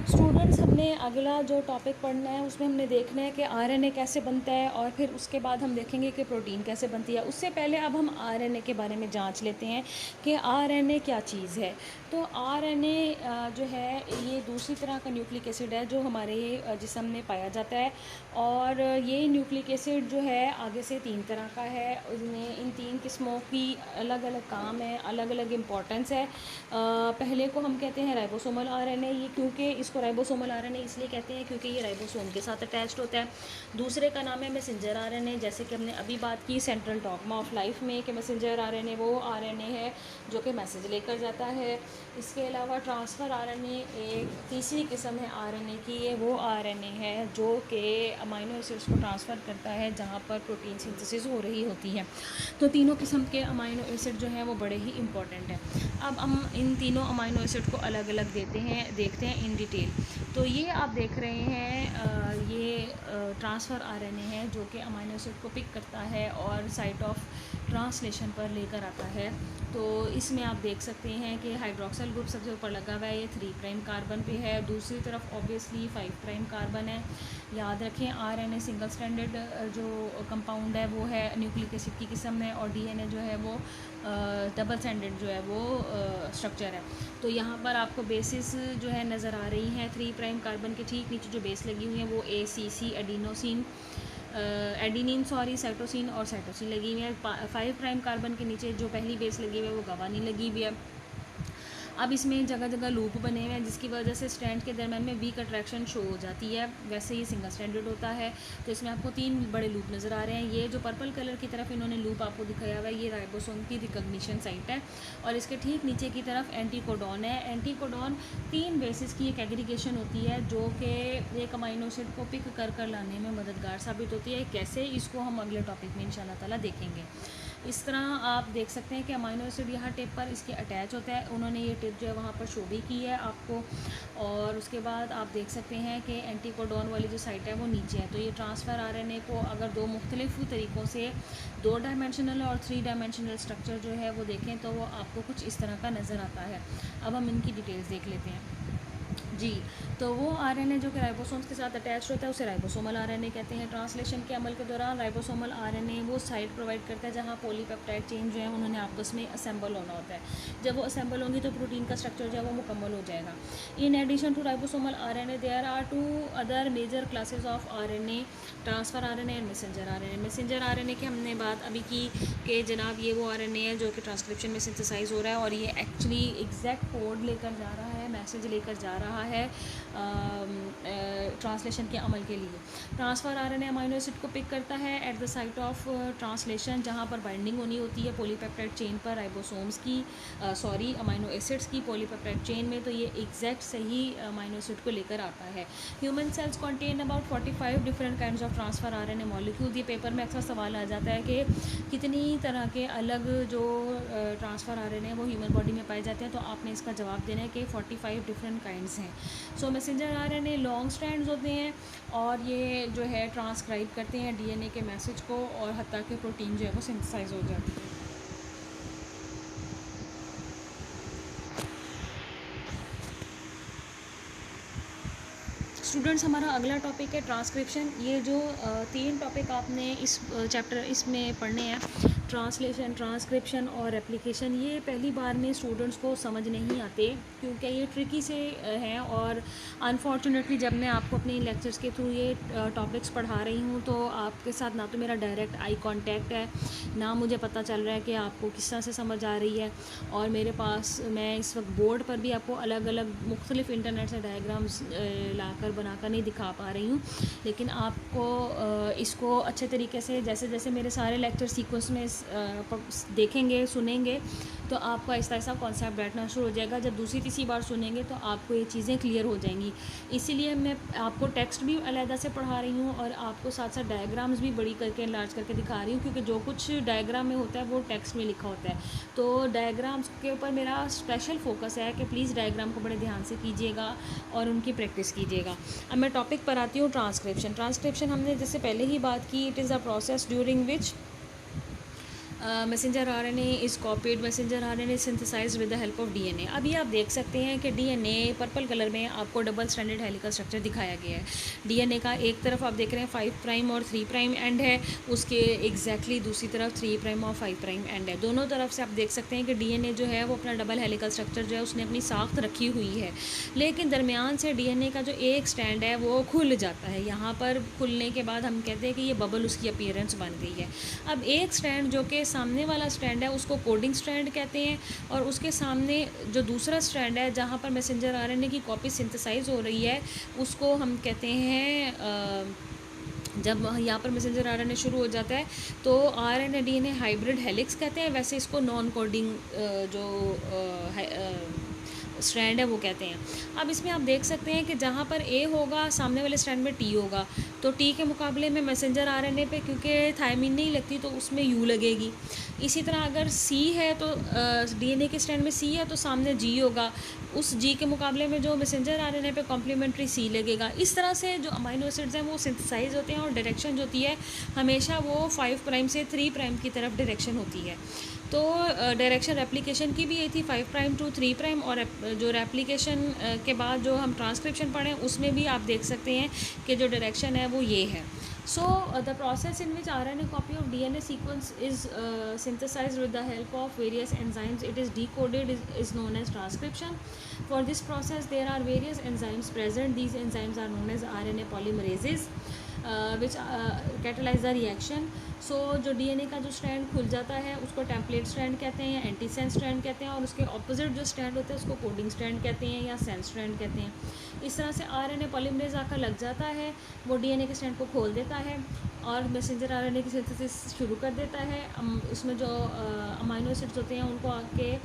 Students, हमने अगला जो टॉपिक पढ़ना है उसमें हमने देखना है कि आरएनए कैसे बनता है और फिर उसके बाद हम देखेंगे कि प्रोटीन कैसे बनती है। उससे पहले अब हम आरएनए के बारे में जांच लेते हैं कि आरएनए क्या चीज़ है। तो आरएनए जो है ये दूसरी तरह का न्यूक्लिक एसिड है जो हमारे जिस्म में पाया जाता है। और ये न्यूक्लिक एसिड जो है आगे से 3 तरह का है। इसमें इन 3 किस्मों की अलग अलग काम है, अलग अलग इम्पोर्टेंस है। पहले को हम कहते हैं राइबोसोमल आरएनए। ये क्योंकि इसको राइबोसोमल आरएनए इसलिए कहते हैं क्योंकि ये राइबोसोम के साथ अटैच्ड होता है। दूसरे का नाम है मैसेंजर आरएनए, जैसे कि हमने अभी बात की सेंट्रल डॉग्मा ऑफ लाइफ में कि मैसेंजर आरएनए वो आरएनए है जो कि मैसेज लेकर जाता है। इसके अलावा ट्रांसफ़र आरएनए एक तीसरी किस्म है आरएनए की। ये वो आरएनए है जो कि अमाइनो एसिड्स को ट्रांसफ़र करता है जहाँ पर प्रोटीन सिंथेसिस हो रही होती है। तो तीनों किस्म के अमाइनो एसिड जो हैं वो बड़े ही इंपॉर्टेंट हैं। अब हम इन तीनों अमाइनो एसिड को अलग अलग देखते हैं इन डिटेल। तो ये आप देख रहे हैं ये ट्रांसफ़र आरएनए है जो कि अमाइनो एसिड को पिक करता है और साइट ऑफ ट्रांसलेशन पर लेकर आता है। तो इसमें आप देख सकते हैं कि हाइड्रोक्सिल ग्रुप सबसे ऊपर लगा हुआ है, ये 3 प्राइम कार्बन पे है। दूसरी तरफ ऑब्वियसली 5 प्राइम कार्बन है। याद रखें आरएनए सिंगल स्ट्रैंडेड जो कंपाउंड है वो है न्यूक्लिक एसिड की किस्म में, और डीएनए जो है वो डबल स्ट्रैंडेड जो है वो स्ट्रक्चर है। तो यहाँ पर आपको बेसिस जो है नज़र आ रही हैं। 3 प्राइम कार्बन के ठीक नीचे जो बेस लगी हुई हैं वो ACC एडिनिन साइटोसिन और साइटोसिन लगी हुई है। 5 प्राइम कार्बन के नीचे जो पहली बेस लगी हुई है वो गवानीन लगी हुई है। अब इसमें जगह जगह लूप बने हुए हैं जिसकी वजह से स्ट्रैंड के दरम्यान में वीक अट्रैक्शन शो हो जाती है। वैसे ये सिंगल स्ट्रैंडेड होता है। तो इसमें आपको 3 बड़े लूप नज़र आ रहे हैं। ये जो पर्पल कलर की तरफ इन्होंने लूप आपको दिखाया हुआ है ये राइबोसोम की रिकॉग्निशन साइट है। और इसके ठीक नीचे की तरफ एंटीकोडॉन है। एंटीकोडॉन 3 बेसिस की एक एग्रीगेशन होती है जो कि एक अमाइनो एसिड को पिक कर लाने में मददगार साबित होती है। कैसे, इसको हम अगले टॉपिक में इंशाल्लाह ताला देखेंगे। इस तरह आप देख सकते हैं कि अमाइनो एसिड यहाँ टिप पर इसके अटैच होता है। उन्होंने ये टिप जो है वहाँ पर शो भी की है आपको। और उसके बाद आप देख सकते हैं कि एंटीकोडॉन वाली जो साइट है वो नीचे है। तो ये ट्रांसफ़र आरएनए को अगर 2 मुख्तलिफ तरीक़ों से 2 डायमेंशनल और 3 डायमेंशनल स्ट्रक्चर जो है वो देखें तो वो आपको कुछ इस तरह का नज़र आता है। अब हम इनकी डिटेल्स देख लेते हैं जी। तो वो आरएनए जो कि राइबोसोम्स के साथ अटैच होता है उसे राइबोसोमल आरएनए कहते हैं। ट्रांसलेशन के अमल के दौरान राइबोसोमल आरएनए वो साइट प्रोवाइड करता है जहाँ पॉलीपेप्टाइड चेन जो है उन्होंने आपस में असेंबल होना होता है। जब वो असेंबल होंगी तो प्रोटीन का स्ट्रक्चर जो है वो मुकम्मल हो जाएगा। In addition to ribosomal RNA there are 2 other major classes of RNA, transfer RNA and messenger RNA. Messenger RNA की हमने बात अभी की कि जनाब ये वो आरएनए है जो कि ट्रांसक्रिप्शन में सिंथेसाइज हो रहा है और ये एक्चुअली एग्जैक्ट कोड लेकर जा रहा है, मैसेज लेकर जा रहा है ट्रांसलेशन के अमल के लिए। ट्रांसफ़र आरएनए अमाइनो एसिड को पिक करता है at the site of translation जहाँ पर बाइंडिंग होनी होती है पॉलीपेप्टाइड चेन पर राइबोसोम्स की अमाइनो एसिड्स की पॉलीपेप्टाइड चेन में। तो ये एग्जैक्ट सही अमाइनो एसिड को लेकर आता है। Human cells contain about 45 different kinds of transfer RNA molecule. ये पेपर में अक्सर सवाल आ जाता है कि कितनी तरह के अलग जो ट्रांसफ़र आरएनए वो ह्यूमन बॉडी में पाए जाते हैं। तो आपने इसका जवाब देना है कि 45 डिफरेंट काइंड्स हैं। सो मैसेंजर आरएनए लॉन्ग स्ट्रैंड्स होते हैं और ये जो है ट्रांसक्राइब करते हैं डीएनए के मैसेज को और हत्ता कि प्रोटीन जो है वो सिंथेसाइज हो जाती है। स्टूडेंट्स, हमारा अगला टॉपिक है ट्रांसक्रिप्शन। ये जो 3 टॉपिक आपने इस चैप्टर इसमें पढ़ने हैं, ट्रांसलेशन, ट्रांसक्रिप्शन और एप्लीकेशन, ये पहली बार में स्टूडेंट्स को समझ नहीं आते क्योंकि ये ट्रिकी से हैं। और अनफॉर्चुनेटली जब मैं आपको अपने लेक्चर्स के थ्रू ये टॉपिक्स पढ़ा रही हूँ तो आपके साथ ना तो मेरा डायरेक्ट आई कांटेक्ट है, ना मुझे पता चल रहा है कि आपको किस तरह से समझ आ रही है। और मेरे पास मैं इस वक्त बोर्ड पर भी आपको अलग अलग मुख्तलिफ इंटरनेट से डायग्राम्स लाकर बनाकर नहीं दिखा पा रही हूँ। लेकिन आपको इसको अच्छे तरीके से जैसे जैसे मेरे सारे लेक्चर सीक्वेंस में देखेंगे, सुनेंगे तो आपको ऐसा ऐसा कॉन्सेप्ट बैठना शुरू हो जाएगा। जब दूसरी तीसरी बार सुनेंगे तो आपको ये चीज़ें क्लियर हो जाएंगी। इसीलिए मैं आपको टेक्स्ट भी अलहदा से पढ़ा रही हूँ और आपको साथ साथ डायग्राम्स भी बड़ी करके एनलार्ज करके दिखा रही हूँ क्योंकि जो कुछ डायग्राम में होता है वो टेक्स्ट में लिखा होता है। तो डायग्राम्स के ऊपर मेरा स्पेशल फोकस है कि प्लीज़ डायग्राम को बड़े ध्यान से कीजिएगा और उनकी प्रैक्टिस कीजिएगा। अब मैं टॉपिक पर आती हूँ ट्रांसक्रिप्शन। ट्रांसक्रिप्शन हमने जैसे पहले ही बात की, it is a process during which messenger RNA is copied, messenger RNA synthesized with the help of DNA. अभी आप देख सकते हैं कि डीएनए पर्पल कलर में आपको डबल स्ट्रैंडेड हेलिकल स्ट्रक्चर दिखाया गया है। डीएनए का एक तरफ आप देख रहे हैं 5 प्राइम और 3 प्राइम एंड है, उसके एग्जैक्टली दूसरी तरफ 3 प्राइम और 5 प्राइम एंड है। दोनों तरफ से आप देख सकते हैं कि डीएनए जो है वो अपना डबल हेलिकल स्ट्रक्चर जो है उसने अपनी साख्त रखी हुई है, लेकिन दरमियान से डीएनए का जो एक स्टैंड है वो खुल जाता है। यहाँ पर खुलने के बाद हम कहते हैं कि ये बबल उसकी अपीयरेंस बन गई है। अब एक स्टैंड जो कि सामने वाला स्टैंड है उसको कोडिंग स्टैंड कहते हैं, और उसके सामने जो दूसरा स्टैंड है जहाँ पर मैसेंजर आरएनए की कॉपी सिंथेसाइज हो रही है उसको हम कहते हैं जब यहाँ पर मैसेंजर आरएनए शुरू हो जाता है तो आरएनए डीएनए हाइब्रिड हेलिक्स कहते हैं। वैसे इसको नॉन कोडिंग जो स्ट्रैंड है वो कहते हैं। अब इसमें आप देख सकते हैं कि जहाँ पर ए होगा सामने वाले स्ट्रैंड में टी होगा, तो टी के मुकाबले में मैसेंजर आरएनए पे क्योंकि थायमिन नहीं लगती तो उसमें यू लगेगी। इसी तरह अगर सी है तो डीएनए के स्ट्रैंड में सी है तो सामने जी होगा, उस जी के मुकाबले में जो मैसेंजर आरएनए पे कॉम्प्लीमेंट्री सी लगेगा। इस तरह से जो अमाइनो एसिड्स हैं वो सिंथेसाइज होते हैं और डायरेक्शन जो होती है हमेशा वो 5 प्राइम से 3 प्राइम की तरफ डायरेक्शन होती है। तो डायरेक्शन रेप्लिकेशन की भी यही थी 5 प्राइम टू 3 प्राइम, और जो रेप्लिकेशन के बाद जो हम ट्रांसक्रिप्शन पढ़ें उसमें भी आप देख सकते हैं कि जो डायरेक्शन है वो ये है। So the process in which RNA copy of DNA sequence is synthesized with the help of various enzymes, it is decoded, is known as transcription. For this process there are various enzymes present. These enzymes are known as RNA polymerases which catalyze the reaction. So जो DNA का जो strand खुल जाता है उसको template strand कहते हैं या एंटीसेंस स्ट्रैंड कहते हैं, और उसके ऑपोजिट जो स्ट्रैंड होते हैं उसको कोडिंग स्ट्रैंड कहते हैं या सेंस स्ट्रैंड कहते हैं। इस तरह से आरएनए पॉलीमरेज आकर लग जाता है, वो डीएनए के स्ट्रैंड को खोल देता है और मैसेंजर आरएनए की सिंथेसिस शुरू कर देता है। उसमें जो अमाइनो एसिड्स होते हैं उनको आके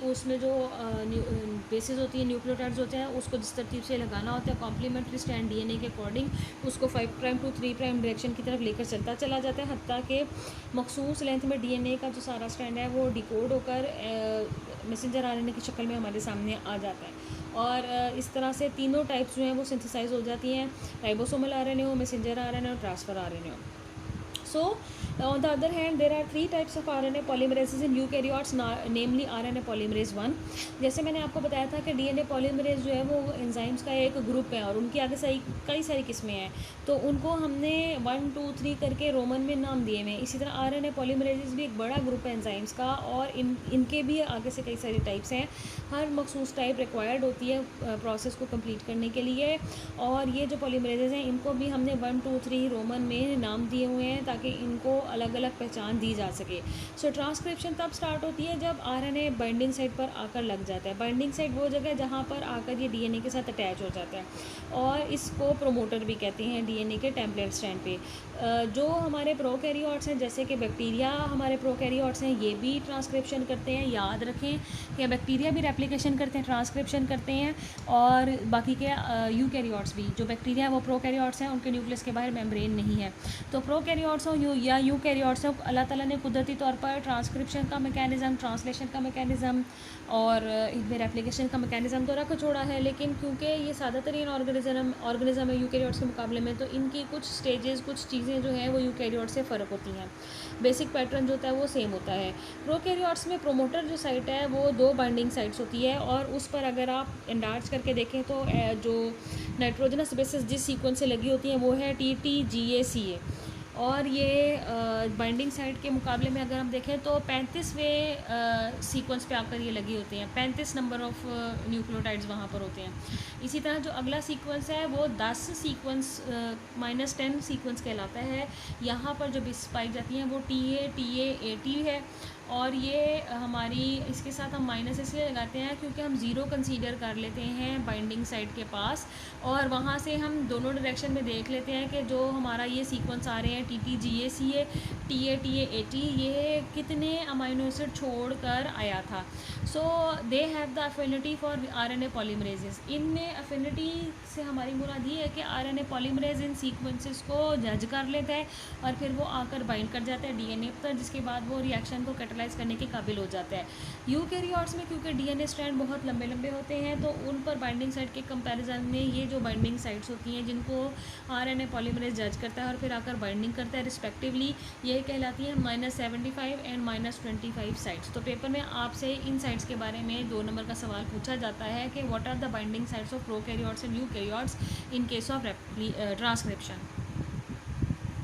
उसमें जो बेसिस होती है न्यूक्लियोटाइड्स होते हैं उसको जिस तरतीब से लगाना होता है कॉम्प्लीमेंट्री स्ट्रैंड डीएनए के अकॉर्डिंग उसको 5 प्राइम टू 3 प्राइम डायरेक्शन की तरफ लेकर चलता चला जाता है, हत्ता कि मखसूस लेंथ में डीएनए का जो सारा स्ट्रैंड है वो डिकोड होकर मैसेंजर आरएनए की शक्ल में हमारे सामने आ जाता है। और इस तरह से तीनों टाइप्स जो हैं वो सिंथेसाइज हो जाती हैं, राइबोसोमल आरएनए हो, मैसेंजर आरएनए और ट्रांसफर आरएनए हो। So, on the other hand, there are 3 types of RNA polymerases in eukaryotes, namely RNA polymerase 1। जैसे मैंने आपको बताया था कि DNA polymerase जो है वो एंजाइम्स का एक ग्रुप है और उनकी आगे कई सारी किस्में हैं, तो उनको हमने 1 2 3 करके रोमन में नाम दिए हुए हैं। इसी तरह RNA polymerases भी एक बड़ा ग्रुप है एंजाइम्स का, और इनके भी आगे से कई सारी टाइप्स हैं। हर मखसूस टाइप रिक्वायर्ड होती है प्रोसेस को कंप्लीट करने के लिए, और ये जो पॉलीमरेजेस हैं इनको भी हमने 1 2 3 रोमन में नाम दिए हुए हैं ताकि इनको अलग अलग पहचान दी जा सके। सो ट्रांसक्रिप्शन तब स्टार्ट होती है जब आरएनए बाइंडिंग साइट पर आकर लग जाता है। बाइंडिंग साइट वो जगह है जहाँ पर आकर ये डीएनए के साथ अटैच हो जाता है, और इसको प्रोमोटर भी कहते हैं डीएनए के टेम्पलेट स्ट्रैंड पे। जो हमारे प्रोकैरियोट्स हैं जैसे कि बैक्टीरिया हमारे प्रोकैरियोट्स हैं ये भी ट्रांसक्रिप्शन करते हैं। याद रखें कि बैक्टीरिया भी रेप्लिकेशन करते हैं, ट्रांसक्रिप्शन करते हैं, और बाकी के यूकैरियोट्स भी। जो बैक्टीरिया है वो प्रोकैरियोट्स हैं, उनके न्यूक्लियस के बाहर मेम्ब्रेन नहीं है। तो प्रोकैरियोट्स हो या यूकैरियोट्स हो, अल्लाह ताला ने कुदरती तौर पर ट्रांसक्रिप्शन का मैकेनिज़्म, ट्रांसलेशन का मैकेनिज़्म और इनमें रेप्लिकेशन का मैकेनिज़्म तो रख छोड़ा है, लेकिन क्योंकि ये ज़्यादा तरीन ऑर्गेनिज्म है यूकैरियोट्स के मुकाबले में, तो इनकी कुछ स्टेजेस कुछ चीज़ें जो हैं वो यूकैरियोट्स से फ़र्क होती हैं। बेसिक पैटर्न जो होता है वो सेम होता है। प्रोकैरियोट्स में प्रोमोटर जो साइट है वो 2 बाइंडिंग साइट्स होती है, और उस पर अगर आप एंडार्च करके देखें तो जो नाइट्रोजनस बेसिस जिस सीक्वेंस से लगी होती हैं वो है TTGACA, और ये बाइंडिंग साइट के मुकाबले में अगर हम देखें तो 35वें सीक्वेंस पे आकर ये लगी होती हैं। 35 नंबर ऑफ़ न्यूक्लियोटाइड्स वहाँ पर होते हैं। इसी तरह जो अगला सीक्वेंस है वो 10 सीक्वेंस -10 सीक्वेंस कहलाता है। यहाँ पर जो बिट्स पाई जाती हैं वो TA है, और ये हमारी इसके साथ हम माइनस इसलिए लगाते हैं क्योंकि हम 0 कंसीडर कर लेते हैं बाइंडिंग साइट के पास, और वहाँ से हम दोनों डायरेक्शन में देख लेते हैं कि जो हमारा ये सीक्वेंस आ रहे हैं TTGACA, TAT ये कितने अमाइनो एसिड छोड़ कर आया था। So they have the affinity for RNA polymerases. इनमें अफिनिटी से हमारी मुराद ये है कि RNA पॉलीमरेज इन सीक्वेंसेस को जज कर लेता है और फिर वो आकर बाइंड कर जाता है DNA पर, जिसके बाद वो रिएक्शन को कैटलाइज करने के काबिल हो जाता है। यूकैरियोट्स में क्योंकि DNA स्ट्रैंड बहुत लंबे लंबे होते हैं तो उन पर बाइंडिंग साइट के कंपैरिजन में ये जो बाइंडिंग साइट्स होती हैं जिनको RNA पॉलीमरेज जज करता है और फिर आकर बाइंडिंग करता है रिस्पेक्टिवली, ये कहलाती है -75 एंड -25 साइट्स। तो पेपर में आपसे इन साइट्स के बारे में 2 नंबर का सवाल पूछा जाता है कि what are the binding sites of prokaryotes and eukaryotes in case of transcription.